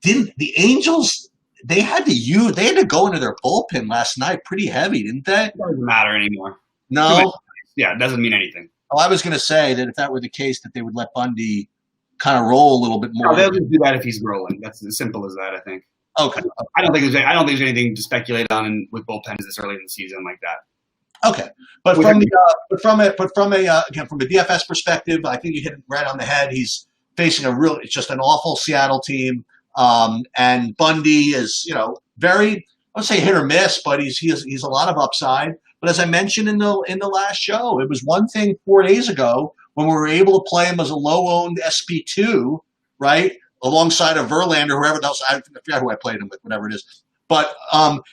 Didn't the Angels? They had to go into their bullpen last night pretty heavy, didn't they? It doesn't matter anymore. No. Yeah, it doesn't mean anything. Oh, I was going to say that if that were the case, that they would let Bundy kind of roll a little bit more. No, they'll just do that if he's rolling. That's as simple as that, I think. Okay. I don't think there's anything to speculate on with bullpens this early in the season like that. Okay, but from a DFS perspective, I think you hit it right on the head. He's facing it's just an awful Seattle team, and Bundy is very, I would say hit or miss, but he's a lot of upside. But as I mentioned in the last show, it was one thing 4 days ago when we were able to play him as a low-owned SP2, right, alongside of Verlander, whoever else. I forgot who I played him with, whatever it is. But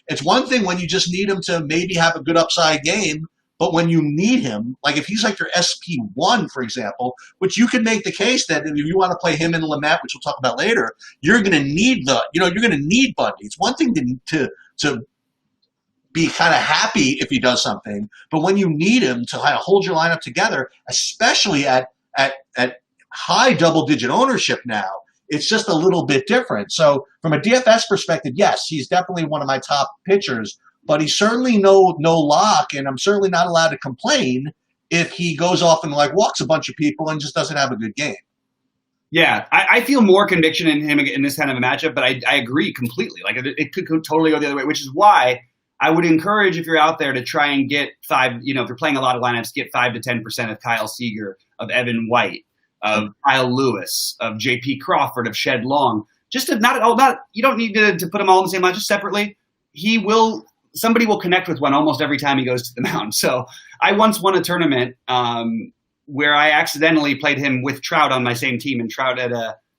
it's one thing when you just need him to maybe have a good upside game, but when you need him, like if he's like your SP1, for example, which you could make the case that if you want to play him and Lamet, which we'll talk about later, you're going to need Bundy. It's one thing to be kind of happy if he does something, but when you need him to kind of hold your lineup together, especially at high double-digit ownership now, it's just a little bit different. So from a DFS perspective, yes, he's definitely one of my top pitchers, but he's certainly no lock, and I'm certainly not allowed to complain if he goes off and walks a bunch of people and just doesn't have a good game. Yeah, I feel more conviction in him in this kind of a matchup, but I agree completely. Like it could totally go the other way, which is why I would encourage, if you're out there, to try and get if you're playing a lot of lineups, get 5 to 10% of Kyle Seager, of Evan White, of Kyle Lewis, of J.P. Crawford, of Shed Long. Just to you don't need to put them all in the same line, just separately. Somebody will connect with one almost every time he goes to the mound. So I once won a tournament where I accidentally played him with Trout on my same team, and Trout had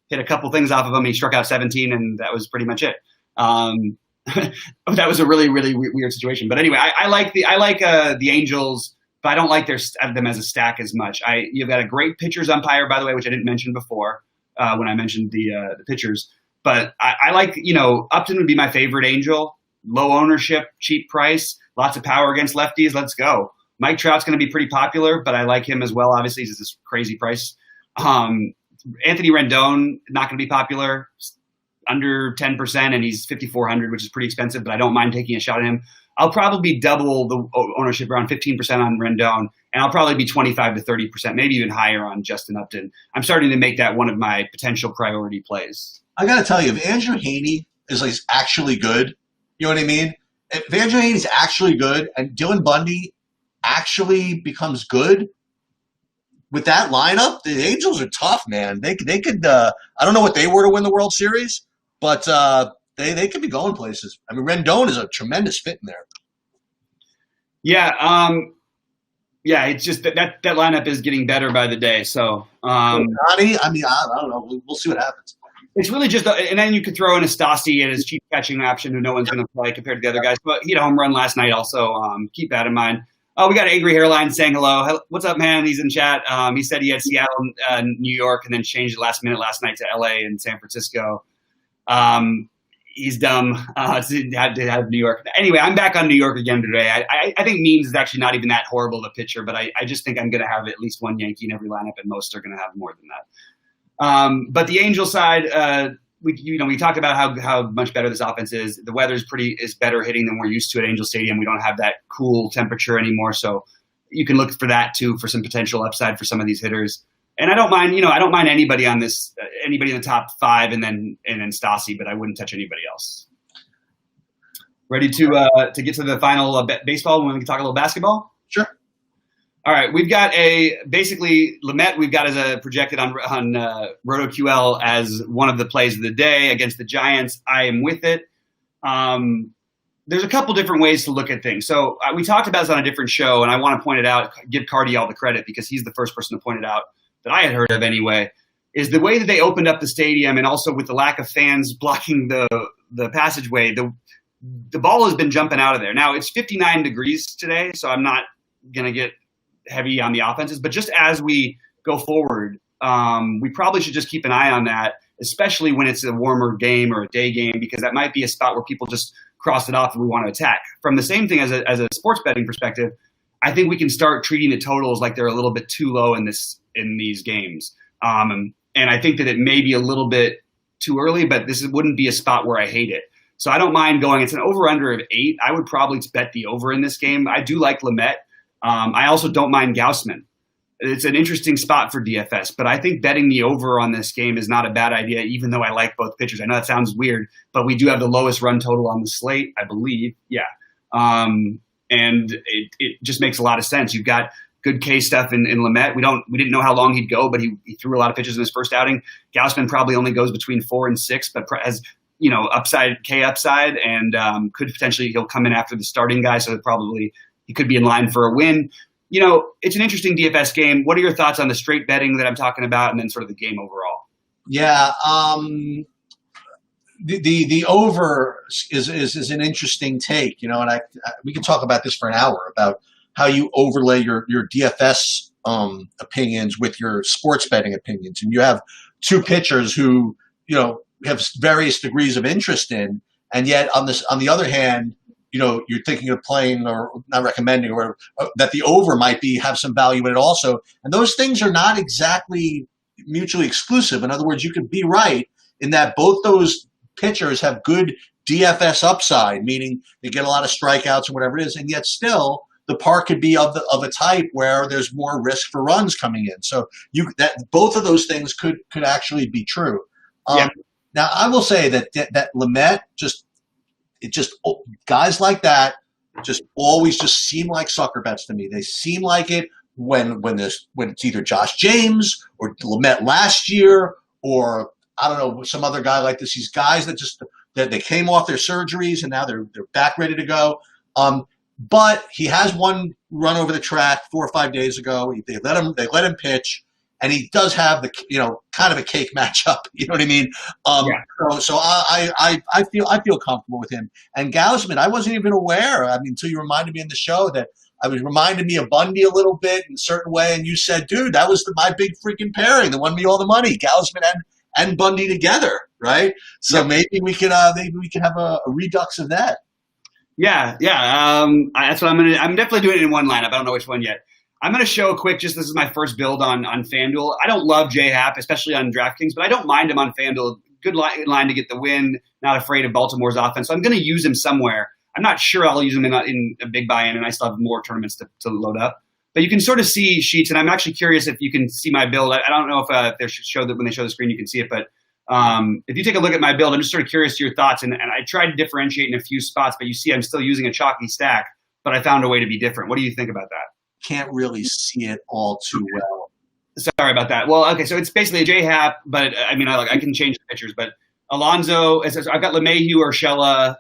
hit a couple things off of him. He struck out 17, and that was pretty much it. That was a really, really weird situation. But anyway, I like the Angels, but I don't like them as a stack as much. You've got a great pitchers umpire, by the way, which I didn't mention before when I mentioned the pitchers. But I like, Upton would be my favorite Angel. Low ownership, cheap price, lots of power against lefties. Let's go. Mike Trout's going to be pretty popular, but I like him as well. Obviously, he's this crazy price. Anthony Rendon, not going to be popular, under 10%, and he's 5,400, which is pretty expensive, but I don't mind taking a shot at him. I'll probably double the ownership, around 15% on Rendon, and I'll probably be 25 to 30%, maybe even higher on Justin Upton. I'm starting to make that one of my potential priority plays. I got to tell you, if Andrew Heaney is actually good, you know what I mean? If Andrew Heaney is actually good and Dylan Bundy actually becomes good with that lineup, the Angels are tough, man. They could. I don't know what they were to win the World Series, but they could be going places. I mean, Rendon is a tremendous fit in there. Yeah, it's just that lineup is getting better by the day. So, I don't know. We'll see what happens. It's really just, and then you could throw in a Stassi as cheap catching option who no one's going to play compared to the other guys. But he had a home run last night also. Keep that in mind. Oh, we got Angry Hairline saying hello. What's up, man? He's in chat. He said he had Seattle, New York, and then changed it last minute last night to LA and San Francisco. He's dumb. Had to have New York. Anyway, I'm back on New York again today. I think Means is actually not even that horrible of a pitcher, but I just think I'm going to have at least one Yankee in every lineup, and most are going to have more than that. But the Angel side, we talked about how much better this offense is. The weather is better hitting than we're used to at Angel Stadium. We don't have that cool temperature anymore, so you can look for that too for some potential upside for some of these hitters. And I don't mind anybody on this, anybody in the top 5, and then Stassi, but I wouldn't touch anybody else. Ready to get to the final baseball when we can talk a little basketball? Sure. All right, we've got basically Lamet. We've got as a projected on RotoQL as one of the plays of the day against the Giants. I am with it. There's a couple different ways to look at things. So we talked about this on a different show, and I want to point it out, give Cardi all the credit because he's the first person to point it out that I had heard of anyway, is the way that they opened up the stadium and also with the lack of fans blocking the passageway, the ball has been jumping out of there. Now, it's 59 degrees today, so I'm not going to get heavy on the offenses. But just as we go forward, we probably should just keep an eye on that, especially when it's a warmer game or a day game, because that might be a spot where people just cross it off and we want to attack. From the same thing as a sports betting perspective, I think we can start treating the totals like they're a little bit too low in these games. And I think that it may be a little bit too early, but wouldn't be a spot where I hate it. So I don't mind going. It's an over-under of 8. I would probably bet the over in this game. I do like Lamet. I also don't mind Gausman. It's an interesting spot for DFS, but I think betting the over on this game is not a bad idea, even though I like both pitchers. I know that sounds weird, but we do have the lowest run total on the slate, I believe. Yeah. And it just makes a lot of sense. You've got good K stuff in Lamet. We didn't know how long he'd go, but he threw a lot of pitches in his first outing. Gausman probably only goes between 4 and 6, but has K upside, and could potentially he'll come in after the starting guy, so probably he could be in line for a win. It's an interesting DFS game. What are your thoughts on the straight betting that I'm talking about, and then sort of the game overall? Yeah, the over is an interesting take, and we can talk about this for an hour about how you overlay your DFS opinions with your sports betting opinions, and you have two pitchers who have various degrees of interest in, and yet on the other hand, you're thinking of playing or not recommending or whatever, that the over might have some value in it also. And those things are not exactly mutually exclusive. In other words, you could be right in that both those pitchers have good DFS upside, meaning they get a lot of strikeouts or whatever it is, and yet still the park could be of a type where there's more risk for runs coming in. So both of those things could actually be true. Yeah. Now I will say that Lamet guys like that just always just seem like sucker bets to me. They seem like it when it's either Josh James or Lamet last year, or I don't know, some other guy like this. These guys that they came off their surgeries and now they're back ready to go. But he has one run over the track 4 or 5 days ago. They let him pitch. And he does have the kind of a cake matchup. You know what I mean? So I feel comfortable with him. And Gausman, I wasn't even aware. I mean, until you reminded me in the show that I was reminding me of Bundy a little bit in a certain way. And you said, dude, that was my big freaking pairing that won me all the money. Gausman and Bundy together, right? So maybe we could have a redux of that. Yeah. That's what I'm definitely doing it in one lineup. I don't know which one yet. I'm going to show a quick, this is my first build on FanDuel. I don't love J-Happ, especially on DraftKings, but I don't mind him on FanDuel. Good line to get the win, not afraid of Baltimore's offense. So I'm going to use him somewhere. I'm not sure I'll use him in a big buy-in, and I still have more tournaments to load up. But you can sort of see sheets, and I'm actually curious if you can see my build. I don't know if they show that when they show the screen you can see it, but if you take a look at my build, I'm just sort of curious to your thoughts. And I tried to differentiate in a few spots, but you see I'm still using a chalky stack, but I found a way to be different. What do you think about that? Can't really see it all too well. Sorry about that. Well, okay, so it's basically a J-Happ, but I mean, I can change the pictures. But Alonso, I've got LeMahieu, Urshela,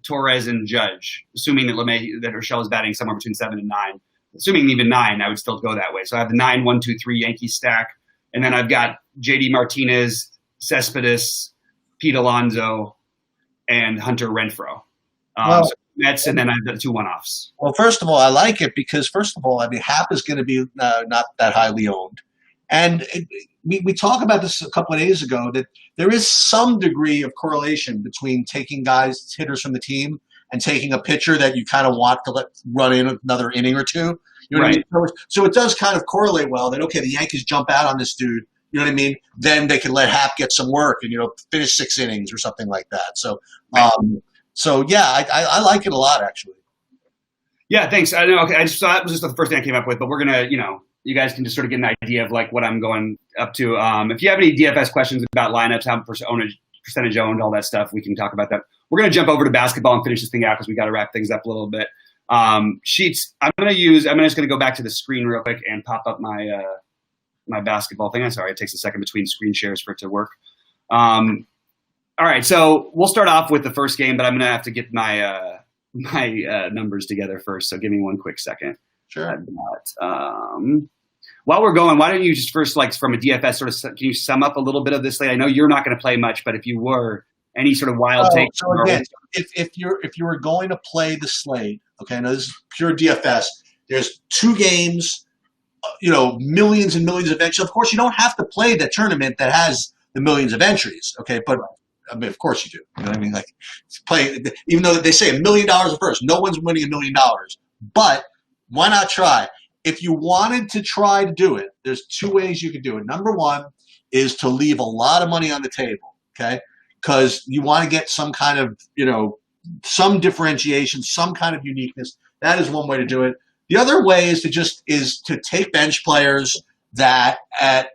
Torres, and Judge, assuming that Urshela is batting somewhere between 7 and 9. Assuming even 9, I would still go that way. So I have the 9, 1, 2, 3 Yankee stack, and then I've got JD Martinez, Cespedes, Pete Alonso, and Hunter Renfroe. So Mets, and then I've got 2 one-offs. Well, first of all, I like it because, I mean, Happ is going to be not that highly owned. And we talked about this a couple of days ago, that there is some degree of correlation between taking hitters from the team and taking a pitcher that you kind of want to let run in another inning or two. You know what I mean? So it does kind of correlate well that, okay, the Yankees jump out on this dude. You know what I mean? Then they can let Happ get some work and, finish 6 innings or something like that. So, I like it a lot, actually. Yeah, thanks. I know. Okay, that was just the first thing I came up with, but we're gonna, you guys can just sort of get an idea of like what I'm going up to. If you have any DFS questions about lineups, how percentage owned, all that stuff, we can talk about that. we're going to jump over to basketball and finish this thing out because we got to wrap things up a little bit. Sheets. I'm just going to go back to the screen real quick and pop up my my basketball thing. I'm sorry, it takes a second between screen shares for it to work. All right, so we'll start off with the first game, but I'm going to have to get my my numbers together first. So give me one quick second. Sure. While we're going, why don't you just first, like from a DFS sort of, can you sum up a little bit of this slate? I know you're not going to play much, but if you were, any sort of wild take? So again, if you were going to play the slate, okay, now this is pure DFS. There's 2 games, millions and millions of entries. Of course, you don't have to play the tournament that has the millions of entries, okay? But I mean, of course you do. You know what I mean? Like, play, even though they say $1 million a first, no one's winning $1 million. But why not try? If you wanted to try to do it, there's 2 ways you could do it. Number 1 is to leave a lot of money on the table, okay? Because you want to get some kind of, some differentiation, some kind of uniqueness. That is one way to do it. The other way is to take bench players that and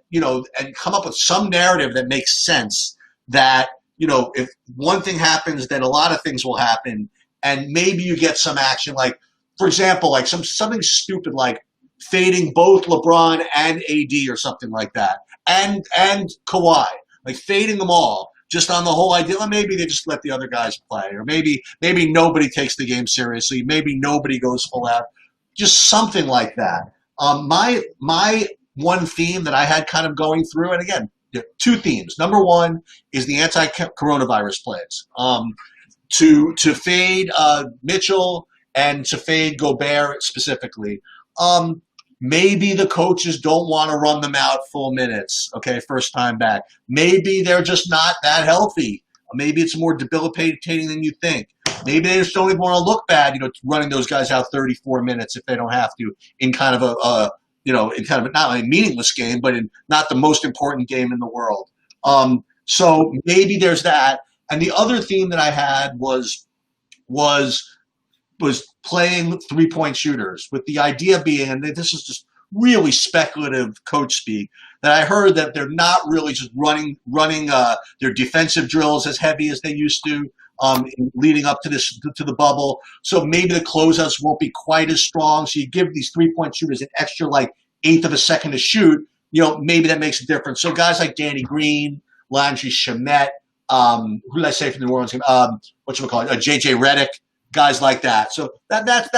come up with some narrative that makes sense. That if one thing happens, then a lot of things will happen, and maybe you get some action. Like, for example, like something stupid like fading both LeBron and AD or something like that, and Kawhi, like fading them all, just on the whole idea. Well, maybe they just let the other guys play, or maybe nobody takes the game seriously, maybe nobody goes full out, just something like that. My one theme that I had kind of going through, and again, 2 themes. Number 1 is the anti-coronavirus plays. To fade Mitchell and to fade Gobert specifically. Maybe the coaches don't want to run them out full minutes, okay, first time back. Maybe they're just not that healthy. Maybe it's more debilitating than you think. Maybe they just don't even want to look bad, running those guys out 34 minutes if they don't have to in kind of not a meaningless game, but in not the most important game in the world. So maybe there's that. And the other theme that I had was playing 3-point shooters, with the idea being, and this is just really speculative coach speak, that I heard that they're not really just running their defensive drills as heavy as they used to leading up to the bubble. So maybe the closeouts won't be quite as strong. So you give these 3-point shooters an extra like 1/8 of a second to shoot. Maybe that makes a difference. So guys like Danny Green, Landry Shamet, who did I say from the New Orleans game? JJ Redick. Guys like that. So that's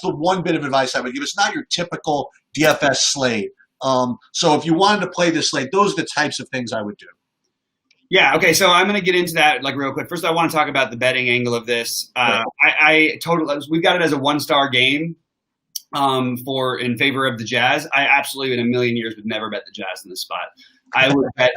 the one bit of advice I would give. It's not your typical DFS slate. So if you wanted to play this slate, those are the types of things I would do. Yeah. Okay. So I'm going to get into that like real quick. First, I want to talk about the betting angle of this. We've got it as a 1-star game in favor of the Jazz. I absolutely in a million years would never bet the Jazz in this spot. I would bet.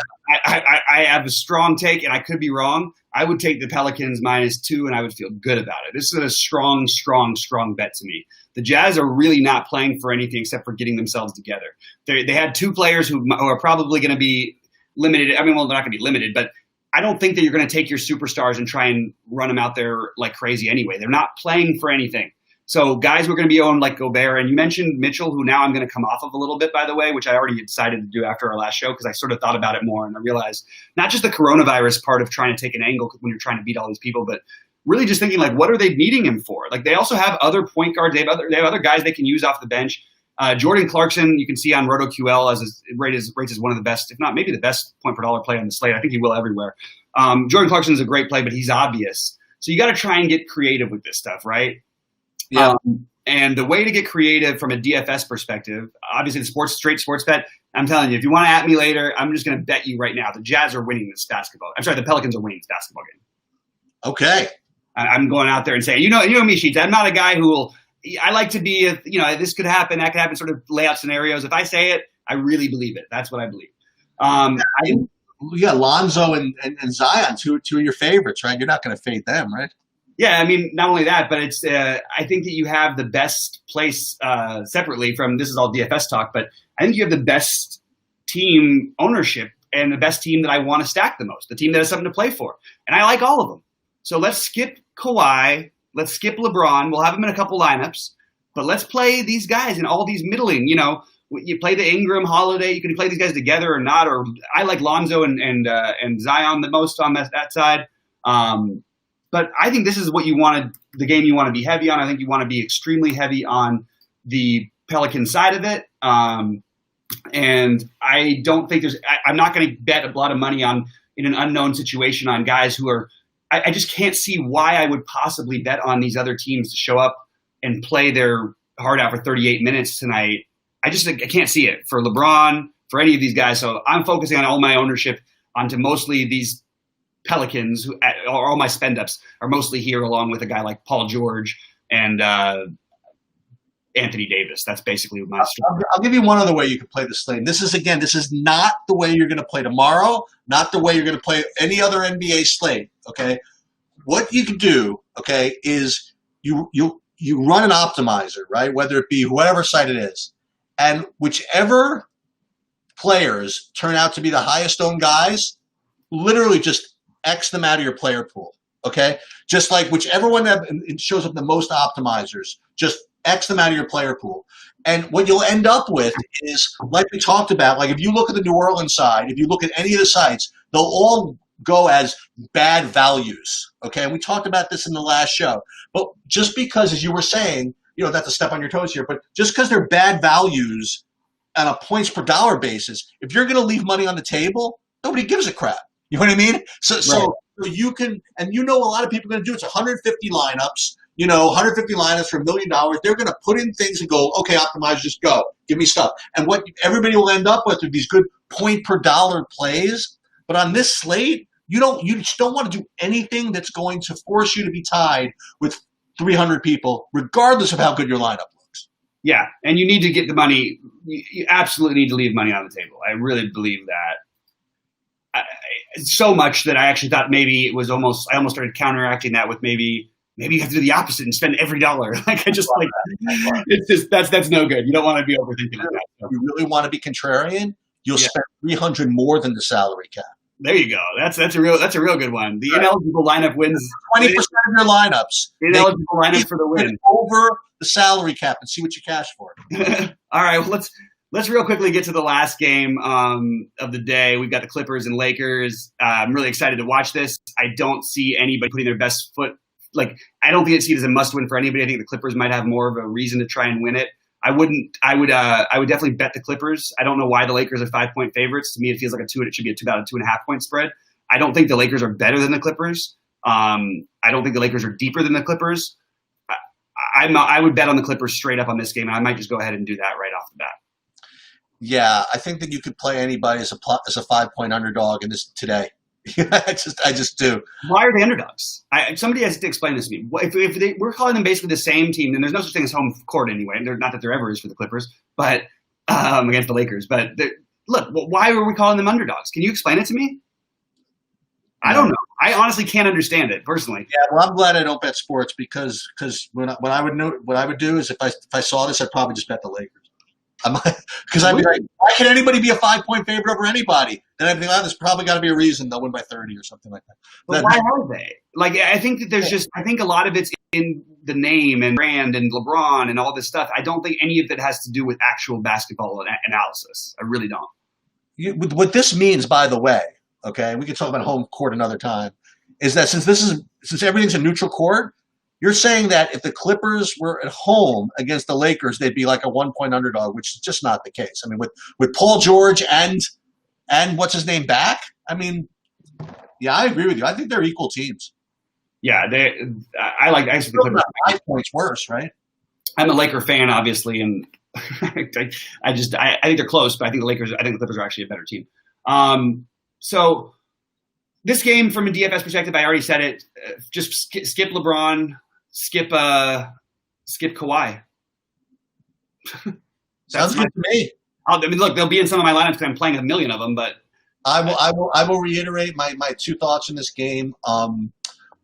I have a strong take, and I could be wrong. I would take the Pelicans -2, and I would feel good about it. This is a strong, strong, strong bet to me. The Jazz are really not playing for anything except for getting themselves together. They had 2 players who are probably going to be limited. I mean, well, they're not going to be limited, but I don't think that you're going to take your superstars and try and run them out there like crazy anyway. They're not playing for anything. So guys were going to be owned like Gobert. And you mentioned Mitchell, who now I'm going to come off of a little bit, by the way, which I already decided to do after our last show because I sort of thought about it more. And I realized not just the coronavirus part of trying to take an angle when you're trying to beat all these people, but really just thinking, like, what are they needing him for? Like, they also have other point guards. They have other guys they can use off the bench. Jordan Clarkson, you can see on RotoQL rates as one of the best, if not maybe the best point per dollar play on the slate. I think he will everywhere. Jordan Clarkson is a great play, but he's obvious. So you got to try and get creative with this stuff, right? Yeah. And the way to get creative from a DFS perspective, obviously the straight sports bet, I'm telling you, if you want to at me later, I'm just going to bet you right now the Jazz are winning this basketball. I'm sorry, the Pelicans are winning this basketball game. Okay. I'm going out there and saying, you know me, Sheets. I'm not a guy who will. I like to be, this could happen, that could happen, sort of lay out scenarios. If I say it, I really believe it. That's what I believe. Lonzo and Zion, two of your favorites, right? You're not going to fade them, right? Yeah, I mean, not only that, but it's. I think that you have the best place separately from. This is all DFS talk, but I think you have the best team ownership and the best team that I want to stack the most. The team that has something to play for, and I like all of them. So let's skip Kawhi. Let's skip LeBron. We'll have them in a couple lineups, but let's play these guys in all these middling. You play the Ingram, Holiday. You can play these guys together or not. Or I like Lonzo and Zion the most on that side. But I think this is what you wanted, the game you want to be heavy on. I think you want to be extremely heavy on the Pelican side of it. And I don't think I'm not going to bet a lot of money on in an unknown situation on guys who are, I just can't see why I would possibly bet on these other teams to show up and play their heart out for 38 minutes tonight. I can't see it for LeBron, for any of these guys. So I'm focusing on all my ownership onto mostly these Pelicans, or all my spend ups are mostly here along with a guy like Paul George and Anthony Davis. That's basically my story. I'll give you one other way you can play the slate. This is not the way you're going to play tomorrow, not the way you're going to play any other NBA slate, okay? What you can do, okay, is you run an optimizer, right, whether it be whatever site it is, and whichever players turn out to be the highest owned guys, literally just X them out of your player pool, okay? Just like whichever one that shows up the most optimizers, just X them out of your player pool. And what you'll end up with is, like we talked about, like if you look at the New Orleans side, if you look at any of the sites, they'll all go as bad values, okay? And we talked about this in the last show. But just because, as you were saying, that's a step on your toes here, but just because they're bad values on a points per dollar basis, if you're going to leave money on the table, nobody gives a crap. You know what I mean? So you can, and a lot of people are going to do it's 150 lineups, 150 lineups for $1 million. They're going to put in things and go, okay, optimize, just go, give me stuff. And what everybody will end up with are these good point per dollar plays. But on this slate, you just don't want to do anything that's going to force you to be tied with 300 people, regardless of how good your lineup looks. Yeah, and you need to get the money. You absolutely need to leave money on the table. I really believe that. So much that I actually thought maybe it was I almost started counteracting that with maybe you have to do the opposite and spend every dollar. It's just that's no good. You don't want to be overthinking that. If you really want to be contrarian, you'll spend 300 more than the salary cap. There you go. That's a real good one. The ineligible lineup wins 20% of your lineups. The ineligible lineup for the win over the salary cap and see what you cash for. All right, well, let's real quickly get to the last game of the day. We've got the Clippers and Lakers. I'm really excited to watch this. I don't see anybody putting their best foot. I don't think it's seen as a must-win for anybody. I think the Clippers might have more of a reason to try and win it. I would definitely bet the Clippers. I don't know why the Lakers are 5-point favorites. To me, it feels like it should be about a 2.5-point spread. I don't think the Lakers are better than the Clippers. I don't think the Lakers are deeper than the Clippers. I would bet on the Clippers straight up on this game, and I might just go ahead and do that right off the bat. Yeah, I think that you could play anybody as a 5-point underdog in this today. I just do. Why are they underdogs? Somebody has to explain this to me. If we're calling them basically the same team, then there's no such thing as home court anyway. Not that there ever is for the Clippers, but against the Lakers. But look, why are we calling them underdogs? Can you explain it to me? I don't know. I honestly can't understand it personally. Yeah, well, I'm glad I don't bet sports because what I would do is if I saw this, I'd probably just bet the Lakers. Because I'd be like, why can anybody be a 5-point favorite over anybody? Then I'd be like, there's probably got to be a reason they'll win by 30 or something like that. But why are they? I think that I think a lot of it's in the name and brand and LeBron and all this stuff. I don't think any of it has to do with actual basketball analysis. I really don't. What this means, by the way, okay, we can talk about home court another time, is that since everything's a neutral court, you're saying that if the Clippers were at home against the Lakers, they'd be like a 1-point underdog, which is just not the case. I mean, with Paul George and what's his name back, I mean, yeah, I agree with you. I think they're equal teams. Yeah, I think the Clippers 5 points worse, right? I'm a Laker fan, obviously, and I think they're close, but I think the Clippers are actually a better team. So this game, from a DFS perspective, I already said it. Just skip LeBron, skip Kawhi. Sounds good to me. Look, they'll be in some of my lineups because I'm playing a million of them. But I will reiterate my two thoughts in this game.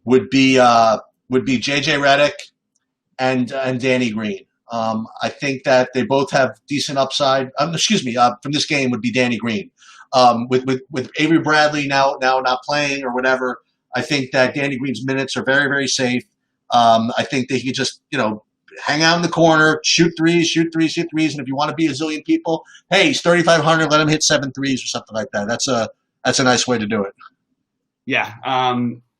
Would be JJ Redick and Danny Green. I think that they both have decent upside. From this game would be Danny Green. With Avery Bradley now not playing or whatever, I think that Danny Green's minutes are very, very safe. I think that he could just, hang out in the corner, shoot threes. And if you want to be a zillion people, hey, he's 3,500, let him hit 7 threes or something like that. That's a nice way to do it. Yeah.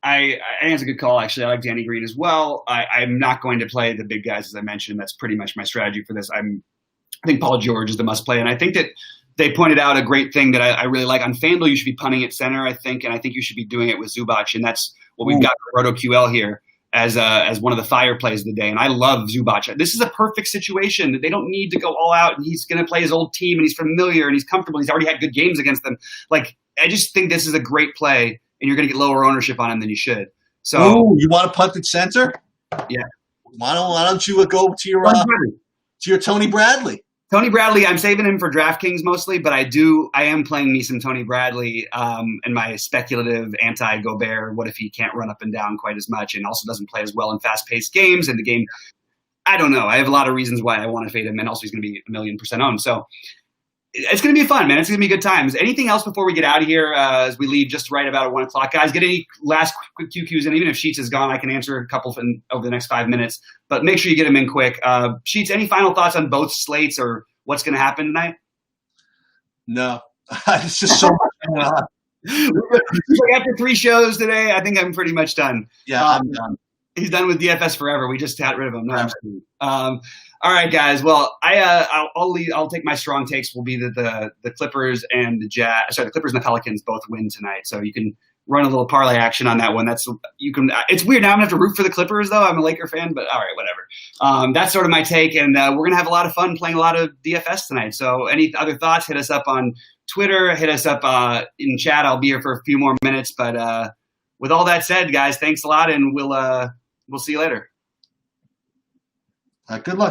I think it's a good call, actually. I like Danny Green as well. I'm not going to play the big guys, as I mentioned. That's pretty much my strategy for this. I think Paul George is the must play. And I think that they pointed out a great thing that I really like. On FanDuel, you should be punting at center, I think. And I think you should be doing it with Zubac. And that's what we've got for RotoQL here as one of the fire plays of the day. And I love Zubac. This is a perfect situation. They don't need to go all out. And he's going to play his old team. And he's familiar. And he's comfortable. He's already had good games against them. Like, I just think this is a great play. And you're going to get lower ownership on him than you should. So, you want to punt at center? Yeah. Why don't you go to your Tony Bradley? Tony Bradley, I'm saving him for DraftKings mostly, but I am playing me some Tony Bradley and my speculative anti-Gobert. What if he can't run up and down quite as much and also doesn't play as well in fast-paced games? And the game, I don't know. I have a lot of reasons why I want to fade him, and also he's going to be 1,000,000% owned. So it's going to be fun, man. It's going to be good times. Anything else before we get out of here as we leave just right about at 1 o'clock? Guys, get any last quick QQs in? Even if Sheets is gone, I can answer a couple over the next 5 minutes. But make sure you get them in quick. Sheets, any final thoughts on both slates or what's going to happen tonight? No. It's just so much going on. After 3 shows today, I think I'm pretty much done. Yeah, I'm done. He's done with DFS forever. We just got rid of him. No, all right, guys. Well, I'll take my strong takes. Will be that the Clippers and the Clippers and the Pelicans both win tonight. So you can run a little parlay action on that one. It's weird now. I'm gonna have to root for the Clippers though. I'm a Laker fan, but all right, whatever. That's sort of my take, and we're gonna have a lot of fun playing a lot of DFS tonight. So any other thoughts? Hit us up on Twitter. Hit us up in chat. I'll be here for a few more minutes. But with all that said, guys, thanks a lot, and we'll see you later. Good luck.